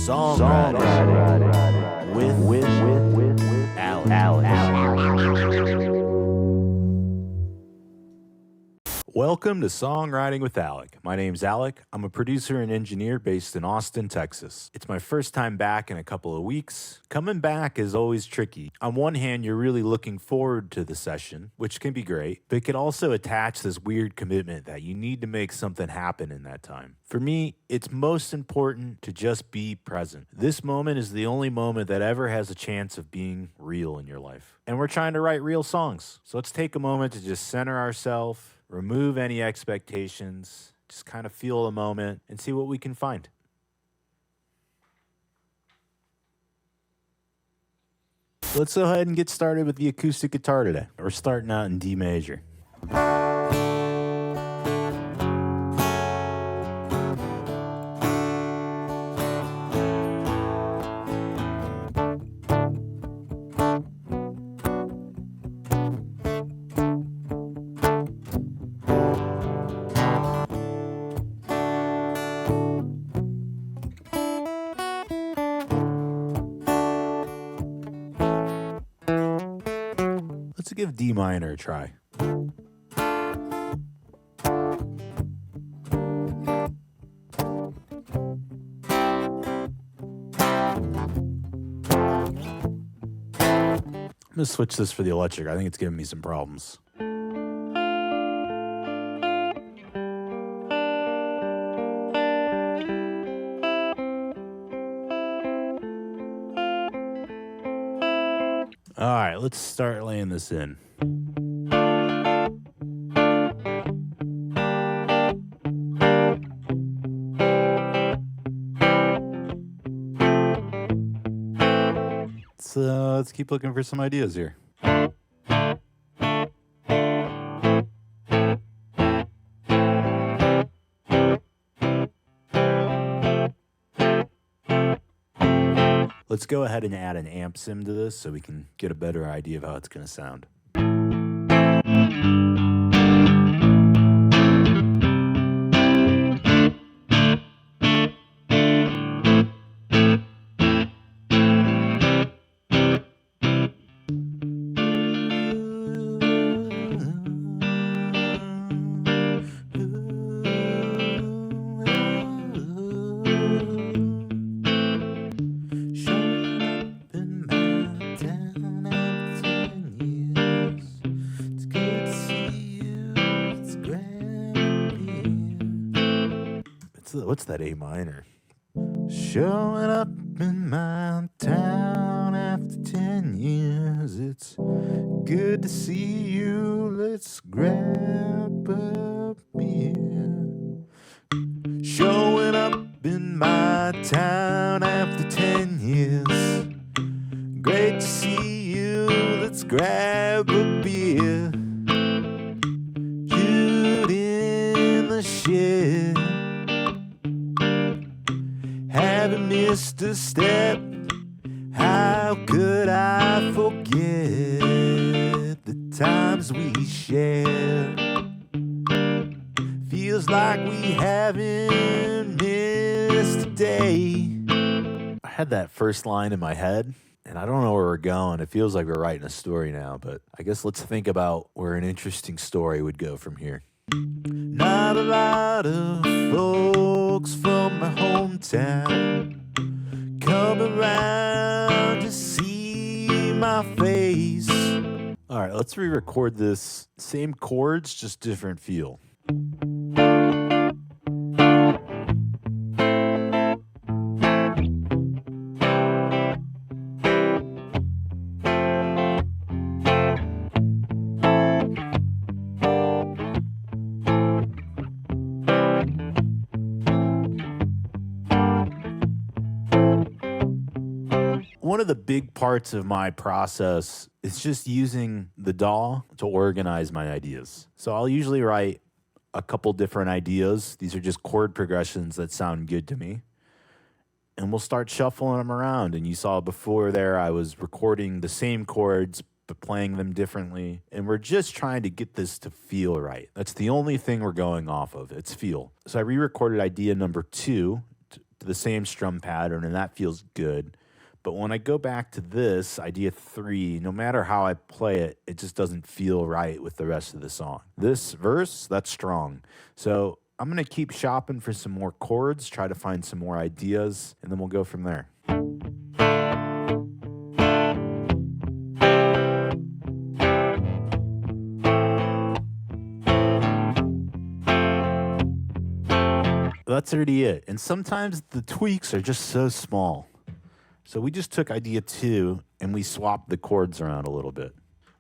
Songwriting with Alec. Welcome to Songwriting with Alec. My name's Alec. I'm a producer and engineer based in Austin, Texas. It's my first time back in a couple of weeks. Coming back is always tricky. On one hand, you're really looking forward to the session, which can be great, but it can also attach this weird commitment that you need to make something happen in that time. For me, it's most important to just be present. This moment is the only moment that ever has a chance of being real in your life. And we're trying to write real songs. So let's take a moment to just center ourselves, remove any expectations, just kind of feel the moment and see what we can find. Let's go ahead and get started with the acoustic guitar today. We're starting out in D major. Let's give D minor a try. I'm going to switch this for the electric. I think it's giving me some problems. All right, let's start laying this in. So let's keep looking for some ideas here. Let's go ahead and add an amp sim to this so we can get a better idea of how it's going to sound. What's that A minor? Showing up in my town after 10 years. It's good to see you. Let's grab a beer. Showing up in my town after 10 years. Great to see you. Let's grab a beer. Jude in the shed. Haven't missed a step. How could I forget the times we shared? Feels like we haven't missed a day. I had that first line in my head, and I don't know where we're going. It feels like we're writing a story now, but I guess let's think about where an interesting story would go from here. Not a lot of folks from my hometown come around to see my face. All right, let's re-record this. Same chords, just different feel. One of the big parts of my process is just using the DAW to organize my ideas. So I'll usually write a couple different ideas. These are just chord progressions that sound good to me. And we'll start shuffling them around. And you saw before there, I was recording the same chords, but playing them differently. And we're just trying to get this to feel right. That's the only thing we're going off of. It's feel. So I re-recorded idea number 2. to the same strum pattern, and that feels good. But when I go back to this, idea 3, no matter how I play it, it just doesn't feel right with the rest of the song. This verse, that's strong. So I'm going to keep shopping for some more chords, try to find some more ideas, and then we'll go from there. That's already it. And sometimes the tweaks are just so small. So we just took idea 2 and we swapped the chords around a little bit.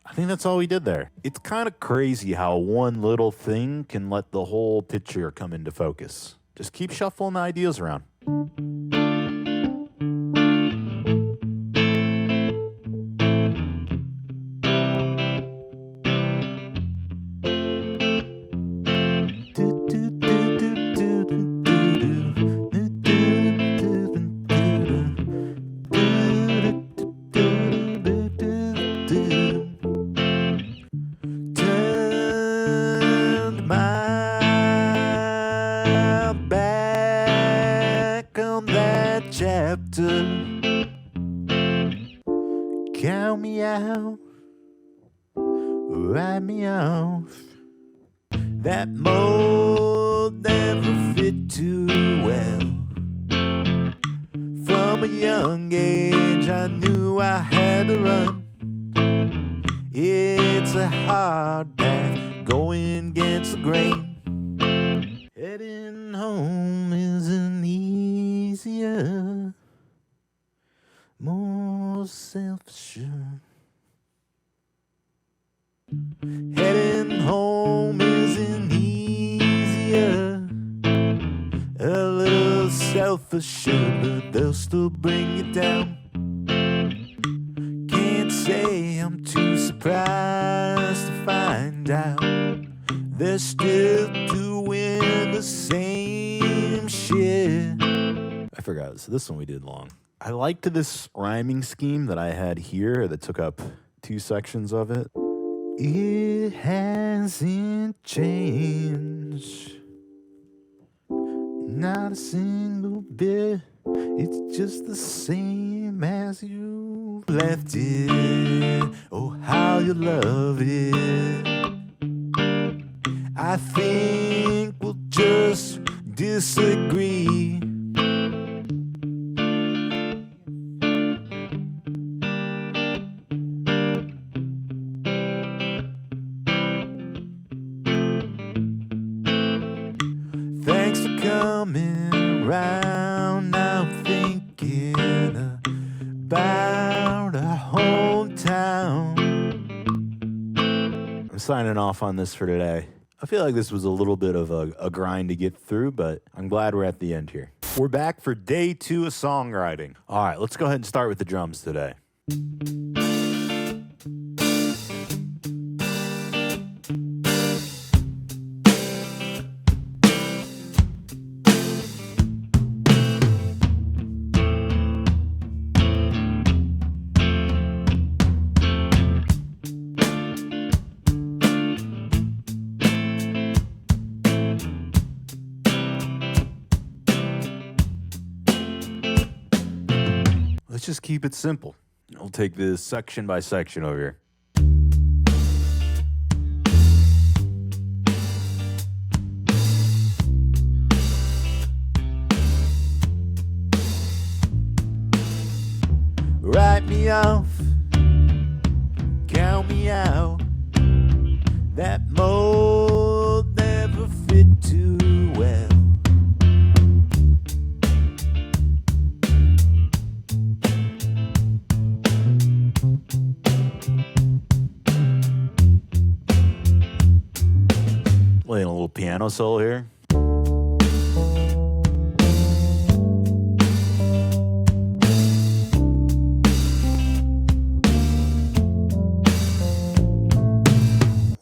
I think that's all we did there. It's kind of crazy how one little thing can let the whole picture come into focus. Just keep shuffling the ideas around. Chapter, count me out, write me off. That mold never fit too well. From a young age I knew I had to run. It's a hard path going against the grain. Heading home isn't easier, more self-assured. Heading home isn't easier, a little self-assured, but they'll still bring you down. Can't say I'm too surprised to find out they're still doing the same shit. I forgot, so this one we did long. I liked this rhyming scheme that I had here that took up 2 sections of it. It hasn't changed, not a single bit. It's just the same as you left it. Oh, how you love it. I think we'll just disagree. Thanks for coming around. Now I'm thinking about our hometown. I'm signing off on this for today. I feel like this was a little bit of a grind to get through, but I'm glad we're at the end here. We're back for day 2 of songwriting. All right, let's go ahead and start with the drums today. Let's just keep it simple. We'll take this section by section over here. Write me off, count me out. That mold never fit too well. Playing a little piano solo here.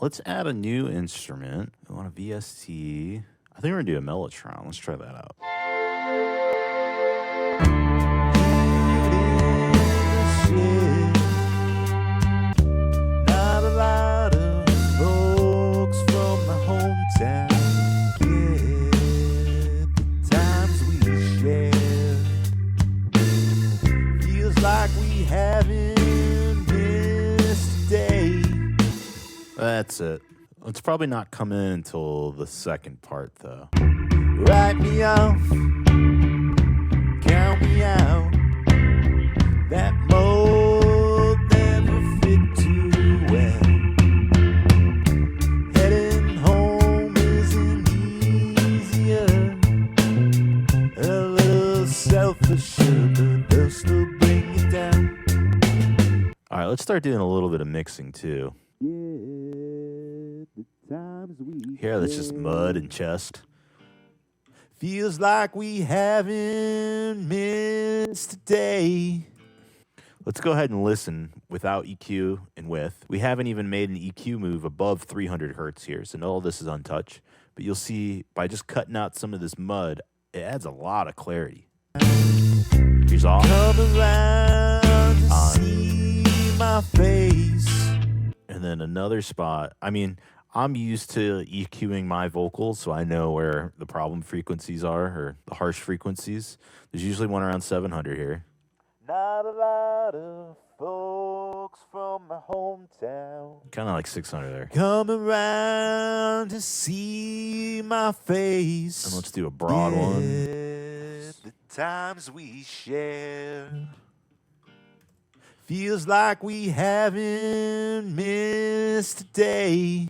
Let's add a new instrument. We want a VST. I think we're gonna do a Mellotron. Let's try that out. Not a lot of folks from my hometown get the times we share. That's it. It's probably not coming in until the second part, though. Write me off, count me out. That mold never fit too well. Heading home isn't easier. A little self-assured, but they'll still bring you down. All right, let's start doing a little bit of mixing, too. Here, that's just mud and chest. Feels like we haven't missed a day. Let's go ahead and listen without EQ and with. We haven't even made an EQ move above 300 hertz here, so all this is untouched. But you'll see by just cutting out some of this mud, it adds a lot of clarity. Here's off. Come around to see my face. And then another spot. I mean, I'm used to EQing my vocals, so I know where the problem frequencies are, or the harsh frequencies. There's usually one around 700 here. Not a lot of folks from my hometown. Kind of like 600 there. Come around to see my face. And let's do a broad one. The times we share. Feels like we haven't missed a day.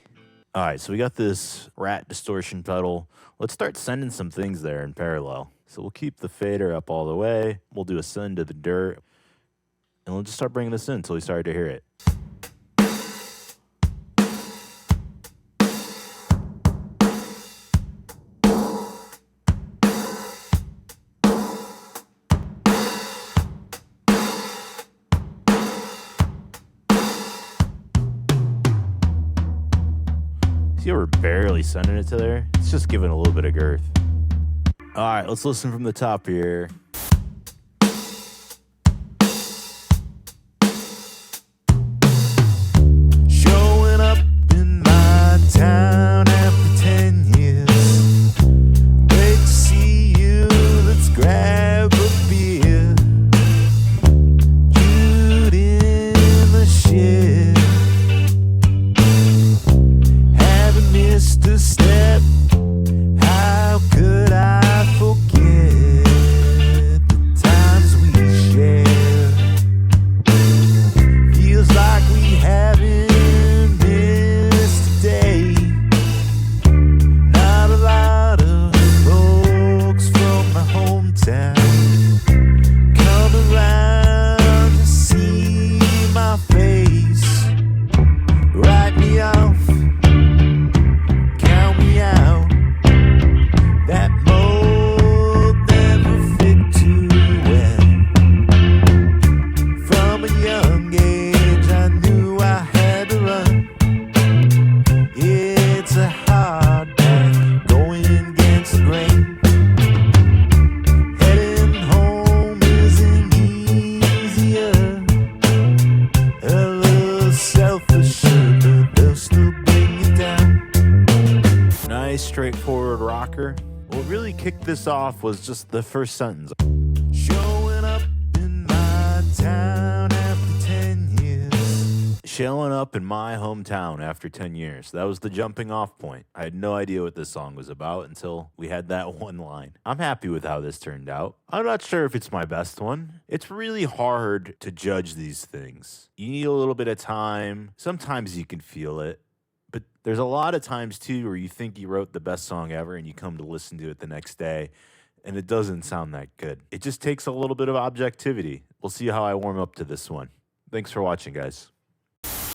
All right, so we got this rat distortion pedal. Let's start sending some things there in parallel. So we'll keep the fader up all the way. We'll do a send to the dirt. And we'll just start bringing this in until we start to hear it. See how we're barely sending it to there? It's just giving a little bit of girth. All right, let's listen from the top here. Showing up in my town after 10 years. Great to see you, let's grab a beer. Jude in the shed. Missed a step. How could I forget the times we shared? Feels like we haven't missed a day. Not a lot of folks from my hometown come around to see my face. Write me off. That mold never fit too well. From a young age I knew I had to run. It's a hard path going against the grain. Heading home isn't easier. A little self-assured, but they'll still bring you down. Nice straightforward rocker. What really kicked this off was just the first sentence. Showing up in my town after 10 years. Showing up in my hometown after 10 years. That was the jumping off point. I had no idea what this song was about until we had that one line. I'm happy with how this turned out. I'm not sure if it's my best one. It's really hard to judge these things. You need a little bit of time. Sometimes you can feel it. But there's a lot of times, too, where you think you wrote the best song ever and you come to listen to it the next day, and it doesn't sound that good. It just takes a little bit of objectivity. We'll see how I warm up to this one. Thanks for watching, guys.